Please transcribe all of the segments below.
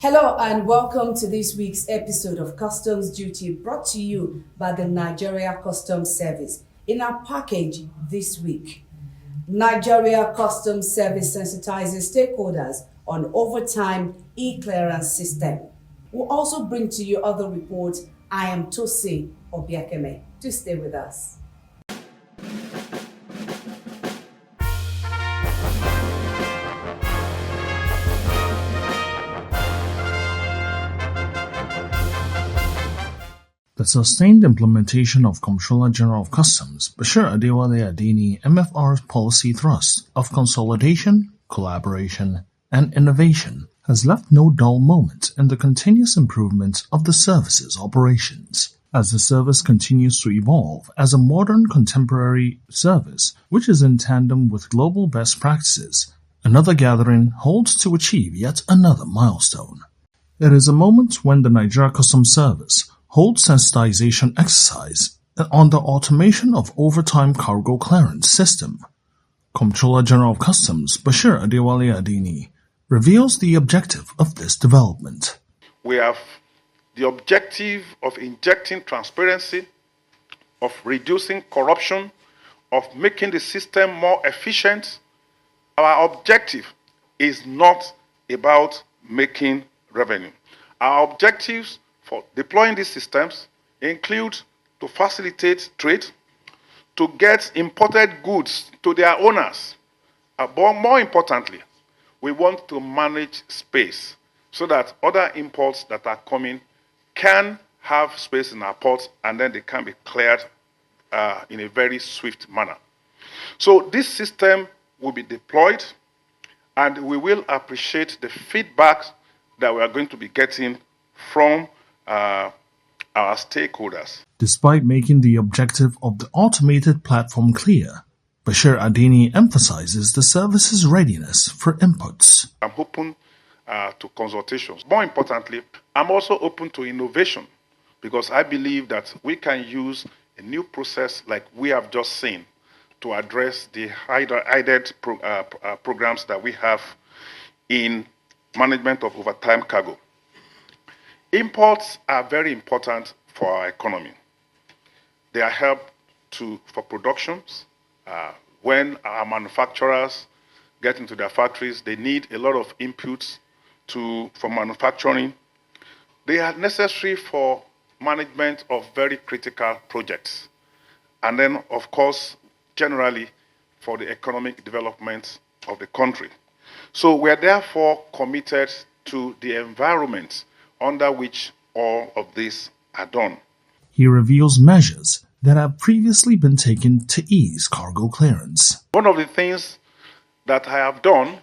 Hello and welcome to this week's episode of Customs Duty brought to you by the Nigeria Customs Service. In our package this week, Nigeria Customs Service sensitizes stakeholders on overtime e-clearance system. We'll also bring to you other reports. I am Tosi Obiakeme. Do stay with us. The sustained implementation of Comptroller General of Customs Bashir Adewale Adeni MFR's policy thrust of consolidation, collaboration, and innovation has left no dull moment in the continuous improvement of the service's operations. As the service continues to evolve as a modern contemporary service which is in tandem with global best practices, another gathering holds to achieve yet another milestone. It is a moment when the Nigeria Customs Service holds sensitization exercise on the automation of overtime cargo clearance system. Comptroller General of Customs Bashir Adewale Adeni reveals the objective of this development. We have the objective of injecting transparency, of reducing corruption, of making the system more efficient. Our objective is not about making revenue. Our objectives for deploying these systems include to facilitate trade, to get imported goods to their owners. But more importantly, we want to manage space so that other imports that are coming can have space in our ports and then they can be cleared in a very swift manner. So this system will be deployed and we will appreciate the feedback that we are going to be getting from our stakeholders. Despite making the objective of the automated platform clear, Bashir Adeni emphasizes the service's readiness for inputs. I'm open to consultations. More importantly, I'm also open to innovation because I believe that we can use a new process like we have just seen to address the hidden programs that we have in management of overtime cargo. Imports are very important for our economy. They are help for productions. When our manufacturers get into their factories, they need a lot of inputs for manufacturing. They are necessary for management of very critical projects. And then, of course, generally for the economic development of the country. So we are therefore committed to the environment under which all of this are done. He reveals measures that have previously been taken to ease cargo clearance. One of the things that I have done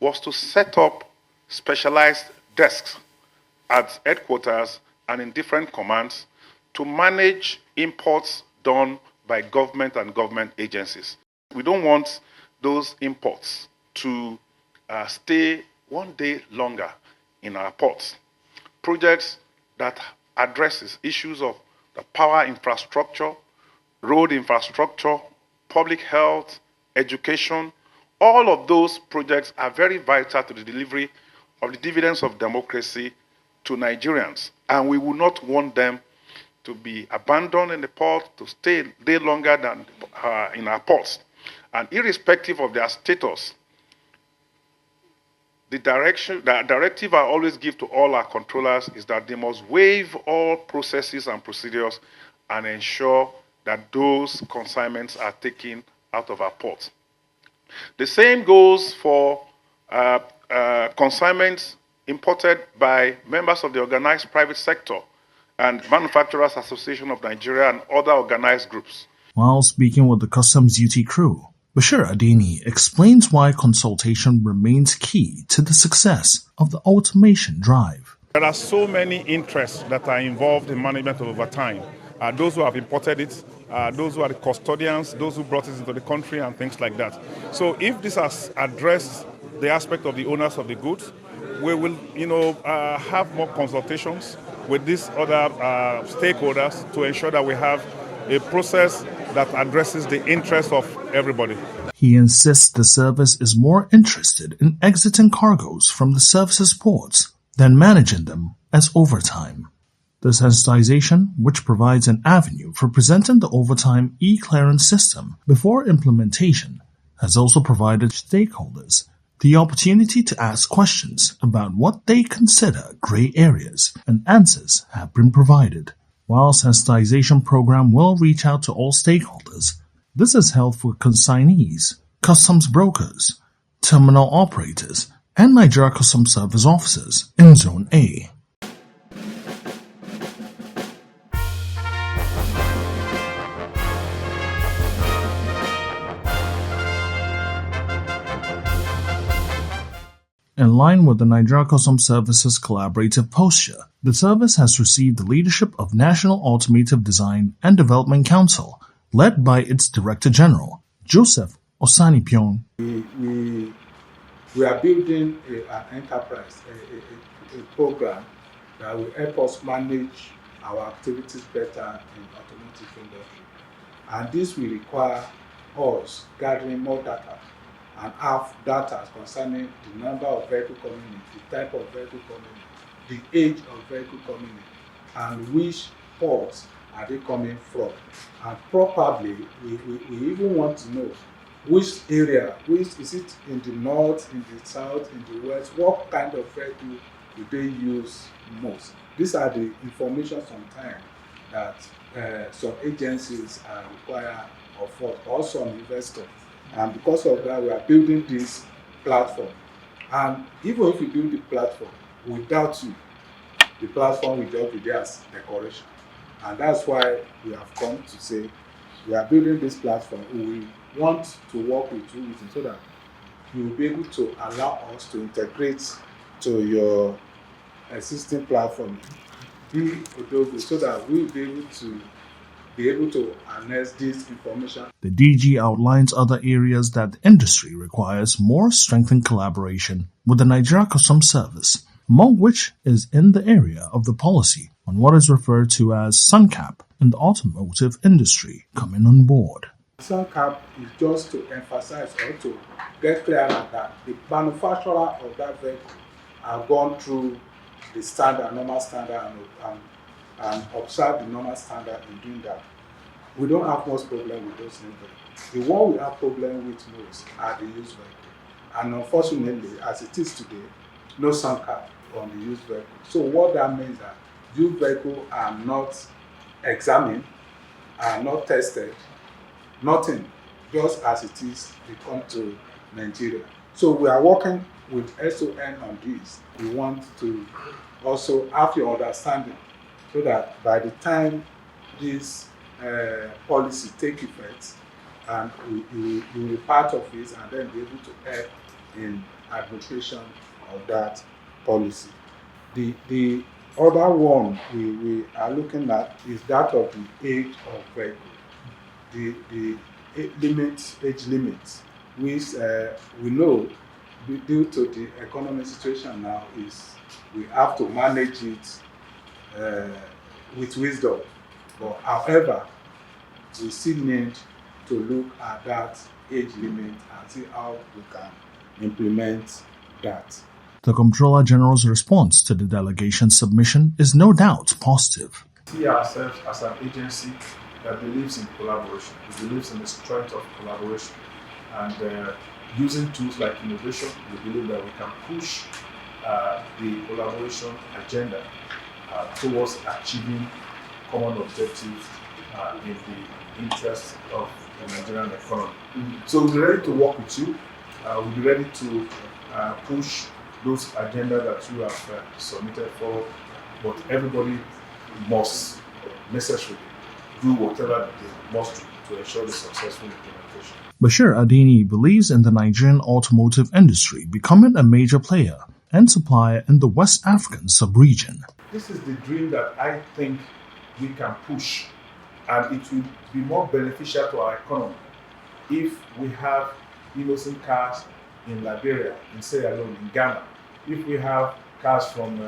was to set up specialized desks at headquarters and in different commands to manage imports done by government and government agencies. We don't want those imports to stay one day longer in our ports. Projects that addresses issues of the power infrastructure, road infrastructure, public health, education, all of those projects are very vital to the delivery of the dividends of democracy to Nigerians. And we will not want them to be abandoned in the port, to stay a day longer than in our ports. And irrespective of their status, the directive I always give to all our controllers is that they must waive all processes and procedures and ensure that those consignments are taken out of our ports. The same goes for consignments imported by members of the organized private sector and Manufacturers Association of Nigeria and other organized groups. While speaking with the Customs Duty crew, Bashir Adeni explains why consultation remains key to the success of the automation drive. There are so many interests that are involved in management of overtime. Those who have imported it, those who are the custodians, those who brought it into the country and things like that. So if this has addressed the aspect of the owners of the goods, we will have more consultations with these other stakeholders to ensure that we have a process that addresses the interests of everybody. He insists the service is more interested in exiting cargoes from the service's ports than managing them as overtime. The sensitization, which provides an avenue for presenting the overtime e-clearance system before implementation, has also provided stakeholders the opportunity to ask questions about what they consider gray areas, and answers have been provided. While sensitization program will reach out to all stakeholders, this is held for consignees, customs brokers, terminal operators, and Nigeria Customs Service officers in Zone A. In line with the Nigeria Customs Service's collaborative posture, the service has received the leadership of National Automotive Design and Development Council, led by its Director General, Joseph Osanipion. We are building an enterprise, a program that will help us manage our activities better in the automotive industry. And this will require us gathering more data and have data concerning the number of vehicles coming in, the type of vehicle coming in, the age of vehicle coming in, and which ports are they coming from. And probably we even want to know which area, which is it in the north, in the south, in the west, what kind of vehicle do they use most. These are the information sometimes that some agencies require of us, also some investors. And because of that, we are building this platform. And even if we build the platform without you, the platform will just be there as decoration. And that's why we have come to say we are building this platform. We want to work with you so that you will be able to allow us to integrate to your existing platform, so that we will be able to harness this information. The DG outlines other areas that the industry requires more strengthened collaboration with the Nigeria Customs Service, among which is in the area of the policy on what is referred to as SUNCAP in the automotive industry coming on board. SUNCAP is just to emphasize or to get clear that the manufacturer of that vehicle have gone through the standard, normal standard, and observe the normal standard in doing that. We don't have much problem with those vehicles. The one we have problem with most are the used vehicles. And unfortunately, as it is today, no SUNCAP on the used vehicle. So what that means that used vehicles are not examined, are not tested, nothing, just as it is, they come to Nigeria. So we are working with SON on this. We want to also have your understanding so that by the time this policy take effect, and we will be part of it and then be able to help in administration of that policy. The other one we are looking at is that of the age of vehicle. The age limit, which we know due to the economic situation now, is we have to manage it with wisdom. But however, we still need to look at that age limit and see how we can implement that. The Comptroller General's response to the delegation's submission is no doubt positive. We see ourselves as an agency that believes in collaboration. We believes in the strength of collaboration. And using tools like innovation, we believe that we can push the collaboration agenda towards achieving common objectives in the interest of the Nigerian economy. So we're ready to work with you. We'll be ready to push those agendas that you have submitted for, but everybody must necessarily do whatever they must do to ensure the successful implementation. Bashir Adini believes in the Nigerian automotive industry becoming a major player and supplier in the West African sub-region. This is the dream that I think we can push, and it will be more beneficial to our economy if we have innocent cars in Liberia, in Sierra Leone, in Ghana, if we have cars from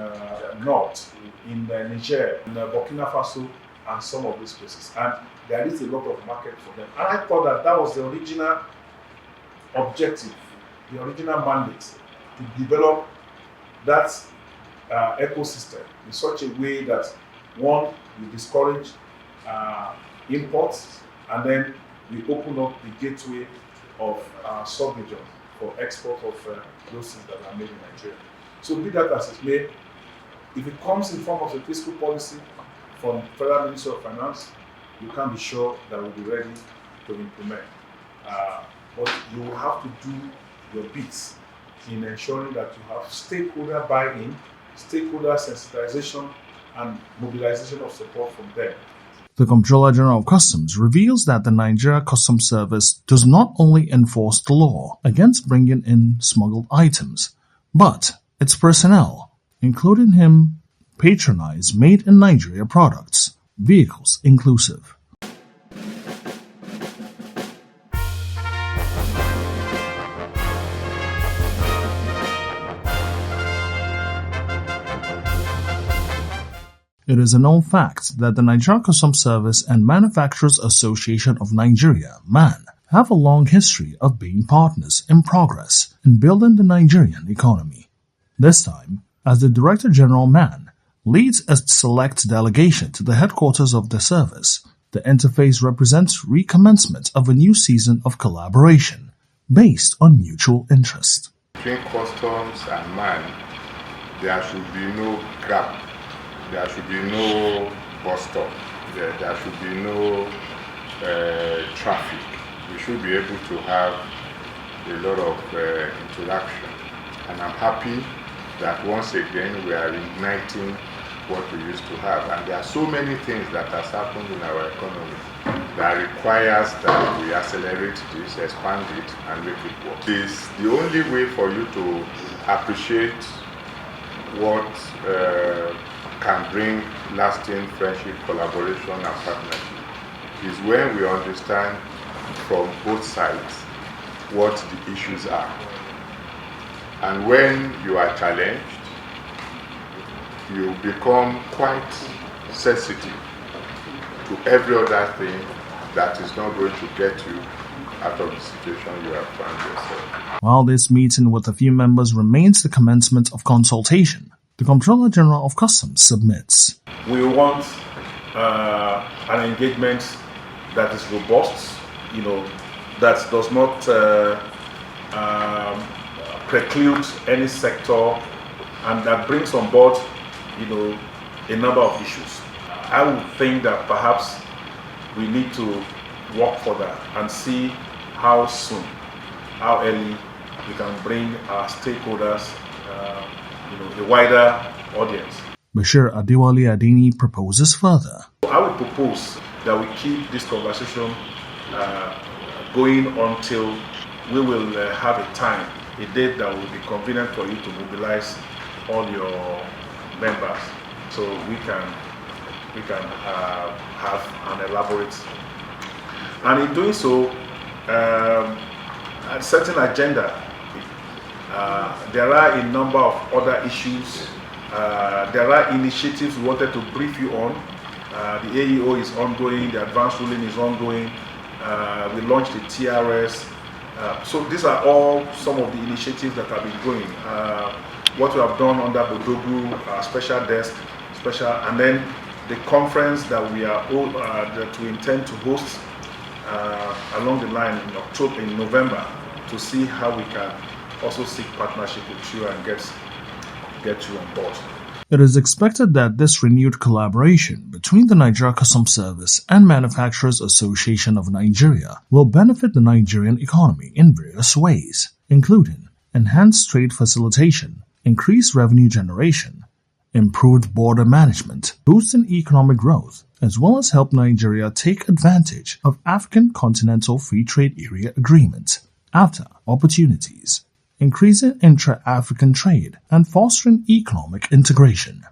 North, in Niger, in Burkina Faso, and some of these places. And there is a lot of market for them. And I thought that that was the original objective, the original mandate, to develop that ecosystem in such a way that, one, we discourage imports, and then we open up the gateway of sub-region for export of those things that are made in Nigeria. So be that as it may, if it comes in form of a fiscal policy from Federal Ministry of Finance, you can be sure that we'll be ready to implement. But you will have to do your bits in ensuring that you have stakeholder buy-in, stakeholder sensitization, and mobilization of support from them. The Comptroller General of Customs reveals that the Nigeria Customs Service does not only enforce the law against bringing in smuggled items, but its personnel, including him, patronize made-in-Nigeria products, vehicles inclusive. It is a known fact that the Nigeria Customs Service and Manufacturers Association of Nigeria, MAN, have a long history of being partners in progress in building the Nigerian economy. This time, as the Director General MAN leads a select delegation to the headquarters of the service, the interface represents recommencement of a new season of collaboration based on mutual interest. Between customs and MAN, there should be no gap. There should be no bus stop. There should be no traffic. We should be able to have a lot of interaction. And I'm happy that once again we are igniting what we used to have. And there are so many things that has happened in our economy that requires that we accelerate this, expand it, and make it work. It's the only way for you to appreciate what can bring lasting friendship, collaboration, and partnership is when we understand from both sides what the issues are. And when you are challenged, you become quite sensitive to every other thing that is not going to get you out of the situation you have found yourself. While this meeting with a few members remains the commencement of consultation, the Comptroller General of Customs submits. We want an engagement that is robust, that does not preclude any sector, and that brings on board, a number of issues. I would think that perhaps we need to work further and see how soon, how early we can bring our stakeholders, a wider audience. Bashir Adewale Adeni proposes further. I would propose that we keep this conversation going until we will have a date that will be convenient for you to mobilize all your members, so we can have an elaborate, and in doing so, a certain agenda. There are a number of other issues. There are initiatives we wanted to brief you on. The AEO is ongoing, the advanced ruling is ongoing. We launched the TRS. So these are all some of the initiatives that have been going. What we have done under Bodogu, special desk, and then the conference that we intend to host along the line in November, to see how we can also seek partnership with you and get you on board. It is expected that this renewed collaboration between the Nigeria Customs Service and Manufacturers Association of Nigeria will benefit the Nigerian economy in various ways, including enhanced trade facilitation, increased revenue generation, improved border management, boosting economic growth, as well as help Nigeria take advantage of African Continental Free Trade Area Agreement, AFTA opportunities, increasing intra-African trade, and fostering economic integration.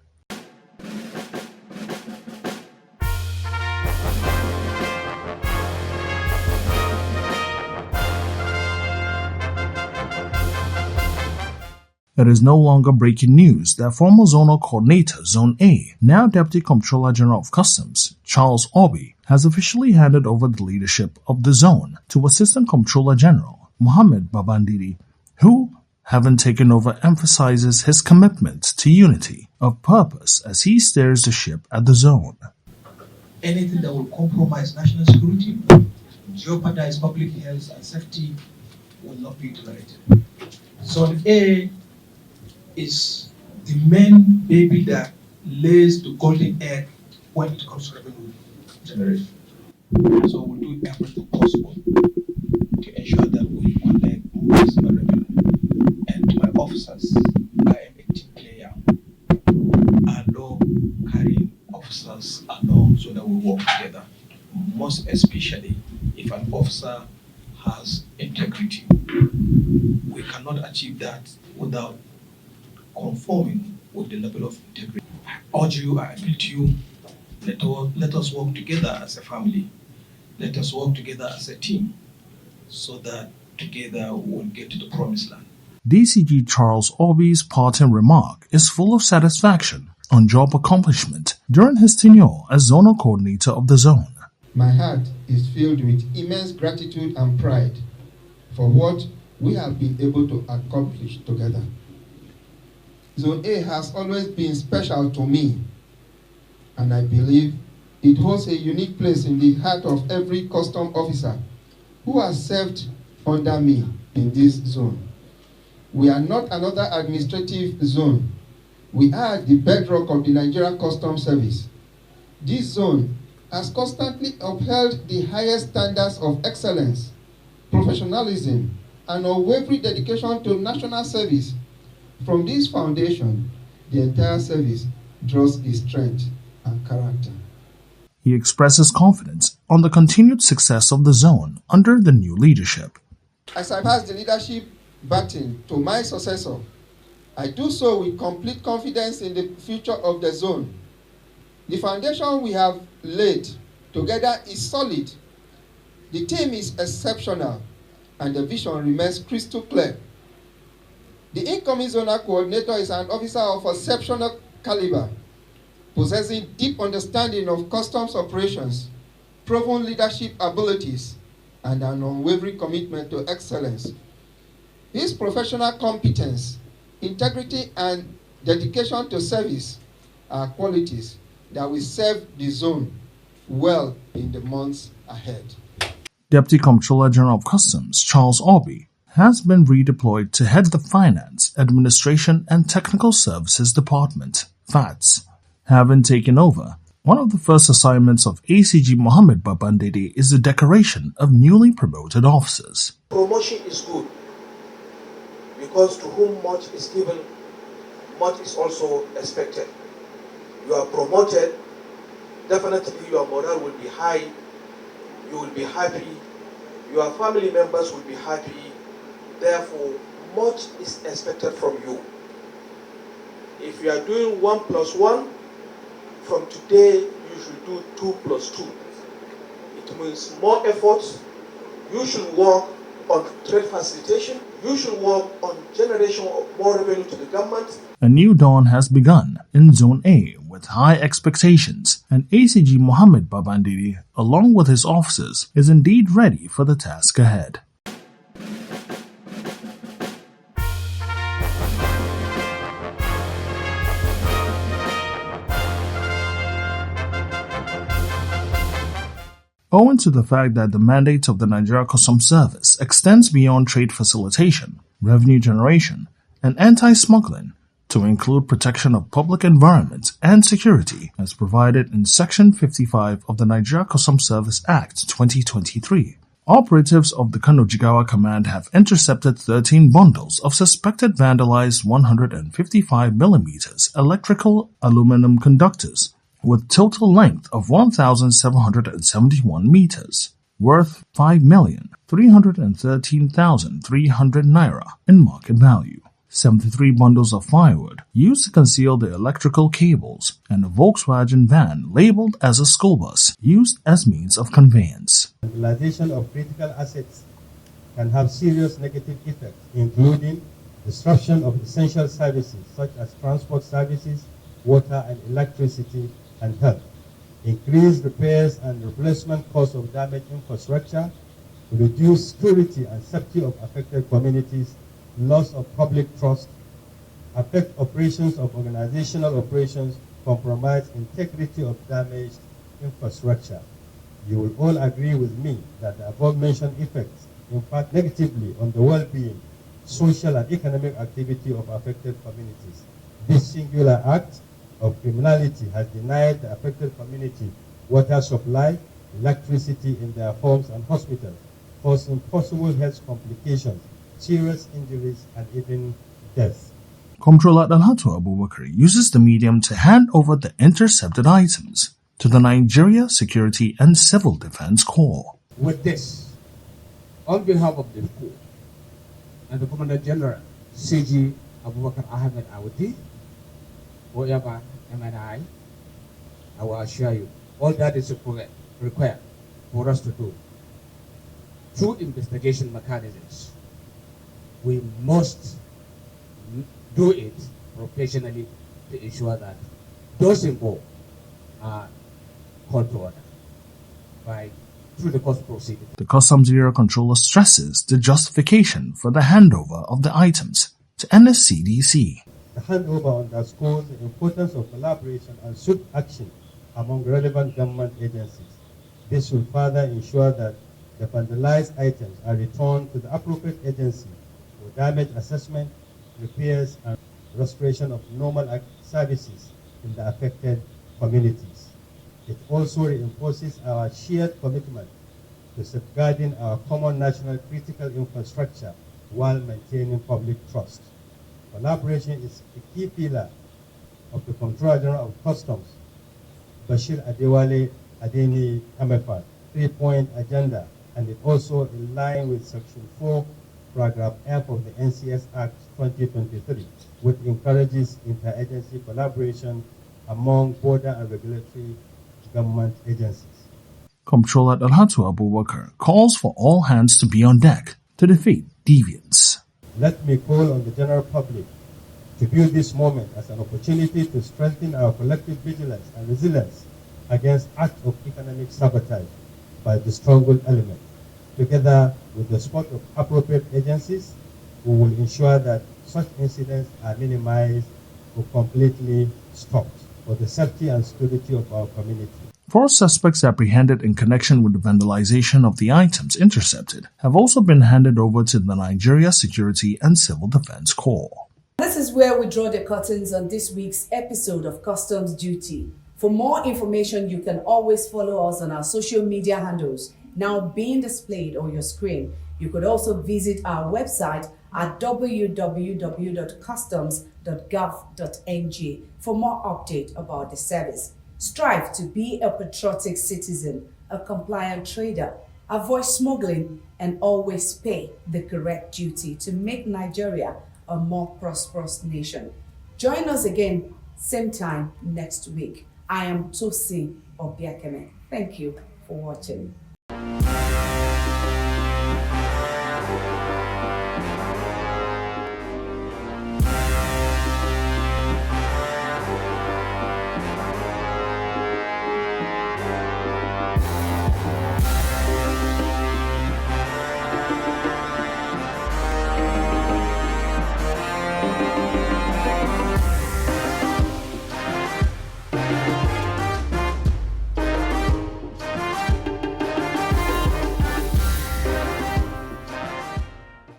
It is no longer breaking news that former Zonal Coordinator, Zone A, now Deputy Comptroller General of Customs, Charles Obi, has officially handed over the leadership of the zone to Assistant Comptroller General, Mohammed Babandidi, who, having taken over, emphasizes his commitment to unity of purpose as he steers the ship at the zone. Anything that will compromise national security, jeopardize public health and safety will not be tolerated. Zone A is the main baby that lays the golden egg when it comes to revenue generation. So we'll do everything possible to ensure that we collect maximum revenue. And my officers, I am a team player. I know carrying officers along so that we work together. Most especially if an officer has integrity. We cannot achieve that without conforming with the level of integrity. I urge you, I appeal to you, let us work together as a family. Let us work together as a team so that together we'll get to the promised land. DCG Charles Obi's parting remark is full of satisfaction on job accomplishment during his tenure as zonal coordinator of the zone. My heart is filled with immense gratitude and pride for what we have been able to accomplish together. Zone A has always been special to me, and I believe it holds a unique place in the heart of every custom officer who has served under me in this zone. We are not another administrative zone. We are the bedrock of the Nigerian Customs Service. This zone has constantly upheld the highest standards of excellence, professionalism, and unwavering dedication to national service. From this foundation, the entire service draws its strength and character. He expresses confidence on the continued success of the zone under the new leadership. As I pass the leadership baton to my successor, I do so with complete confidence in the future of the zone. The foundation we have laid together is solid. The team is exceptional, and the vision remains crystal clear. The incoming zonal coordinator is an officer of exceptional caliber, possessing deep understanding of customs operations, proven leadership abilities, and an unwavering commitment to excellence. His professional competence, integrity, and dedication to service are qualities that will serve the zone well in the months ahead. Deputy Comptroller General of Customs Charles Obi has been redeployed to head the Finance, Administration and Technical Services Department, FATS. Having taken over, one of the first assignments of ACG Mohammed Babandede is the decoration of newly promoted officers. Promotion is good because to whom much is given, much is also expected. You are promoted, definitely your morale will be high, you will be happy, your family members will be happy, therefore much is expected from you. If you are doing 1 + 1, from today you should do 2 + 2. It means more efforts. You should work on trade facilitation. You should work on generation of more revenue to the government. A new dawn has begun in Zone A with high expectations, and ACG Mohammed Babandede, along with his officers, is indeed ready for the task ahead. Owing to the fact that the mandate of the Nigeria Customs Service extends beyond trade facilitation, revenue generation, and anti-smuggling to include protection of public environment and security as provided in Section 55 of the Nigeria Customs Service Act 2023. Operatives of the Kano Jigawa Command have intercepted 13 bundles of suspected vandalized 155mm electrical aluminum conductors with total length of 1,771 meters, worth 5,313,300 naira in market value. 73 bundles of firewood used to conceal the electrical cables, and a Volkswagen van labeled as a school bus used as means of conveyance. Vandalization of critical assets can have serious negative effects, including disruption of essential services such as transport services, water and electricity, and health, increase repairs and replacement costs of damaged infrastructure, reduce security and safety of affected communities, loss of public trust, affect operations of organizational operations, compromise integrity of damaged infrastructure. You will all agree with me that the above-mentioned effects impact negatively on the well-being, social and economic activity of affected communities. This singular act of criminality has denied the affected community water supply, electricity in their homes and hospitals, causing possible health complications, serious injuries, and even death. Comptroller Dalhatu Abubakar uses the medium to hand over the intercepted items to the Nigeria Security and Civil Defense Corps. With this, on behalf of the Corps and the Commander General, CG Abubakar Ahmed Awadi, whatever MNI, I will assure you, all that is required for us to do. Through investigation mechanisms, we must do it professionally to ensure that those involved are called to order through the court proceeding. The Customs Bureau Controller stresses the justification for the handover of the items to NSCDC. The handover underscores the importance of collaboration and swift action among relevant government agencies. This will further ensure that the vandalized items are returned to the appropriate agency for damage assessment, repairs, and restoration of normal services in the affected communities. It also reinforces our shared commitment to safeguarding our common national critical infrastructure while maintaining public trust. Collaboration is a key pillar of the Comptroller General of Customs, Bashir Adewale Adeni MFR, three-point agenda, and it also in line with Section 4, Paragraph F of the NCS Act 2023, which encourages interagency collaboration among border and regulatory government agencies. Comptroller Dalhatu Abubakar calls for all hands to be on deck to defeat deviance. Let me call on the general public to view this moment as an opportunity to strengthen our collective vigilance and resilience against acts of economic sabotage by the stronghold element. Together with the support of appropriate agencies, we will ensure that such incidents are minimized or completely stopped for the safety and security of our community. 4 suspects apprehended in connection with the vandalization of the items intercepted have also been handed over to the Nigeria Security and Civil Defense Corps. This is where we draw the curtains on this week's episode of Customs Duty. For more information, you can always follow us on our social media handles, now being displayed on your screen. You could also visit our website at www.customs.gov.ng for more update about the service. Strive to be a patriotic citizen, a compliant trader, avoid smuggling, and always pay the correct duty to make Nigeria a more prosperous nation. Join us again, same time next week. I am Tosin Obiakeme. Thank you for watching.